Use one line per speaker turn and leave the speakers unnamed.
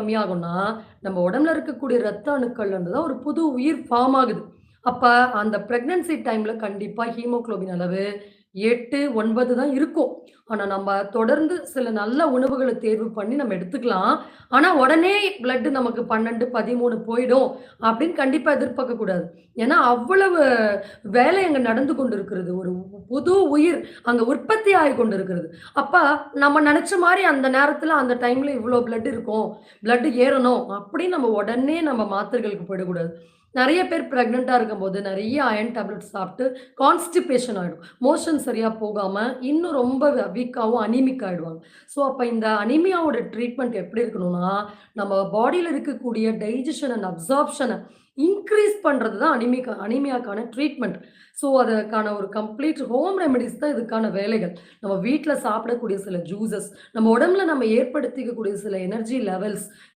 கம்மியாகும்னா, நம்ம உடம்புல இருக்கக்கூடிய ரத்த அணுக்கள்ல தான் ஒரு புது உயிர் ஃபார்ம் ஆகுது. அப்ப அந்த பிரெக்னன்சி டைம்ல கண்டிப்பா ஹீமோகுளோபின் அளவு 8, 9 தான் இருக்கும். ஆனா, நம்ம தொடர்ந்து சில நல்ல உணவுகள தேர்வு பண்ணி நம்ம எடுத்துக்கலாம். ஆனா, உடனே பிளட் நமக்கு 12, 13 போயிடும் அப்படின்னு கண்டிப்பா எதிர்பார்க்கக் கூடாது. ஏன்னா, அவ்வளவு வேலை அங்க நடந்து கொண்டிருக்கிறது. ஒரு புது உயிர் அங்க உற்பத்தி ஆகிக் கொண்டிருக்கிறது. அப்ப நம்ம நெனச்ச மாரி அந்த நேரத்துல, அந்த டைம்ல இவ்ளோ பிளட் இருக்கும். பிளட் ஏறணும் அப்படின்னு நம்ம உடனே நம்ம மாத்திரைகளுக்கு போயிடக்கூடாது. நெறைய பேர் பிரெக்னன்ட்டா இருக்கும்போது நெறைய அயர்ன் டேப்லெட் சாப்பிட்டு கான்ஸ்டிபேஷன் ஆயிடும். மோஷன் சரியா போகாம இன்னும் ரொம்ப வீக்காவும், அனீமிக் ஆயிடுவாங்க. ஸோ, அப்ப இந்த அனீமியாவோட ட்ரீட்மெண்ட் எப்படி இருக்கணும்னா, நம்ம பாடியில இருக்கக்கூடிய டைஜஷன் அண்ட் அப்சார்ப்ஷன இன்கிரீஸ் பண்றது தான் அனீமியாக்கான ட்ரீட்மெண்ட். ஸோ, அதற்கான ஒரு கம்ப்ளீட் ஹோம் ரெமெடிஸ் தான் இதுக்கான வேலைகள். நம்ம வீட்ல சாப்பிடக்கூடிய சில ஜூஸஸ், நம்ம உடம்புல நம்ம ஏற்படுத்திக்கக்கூடிய சில எனர்ஜி லெவல்ஸ்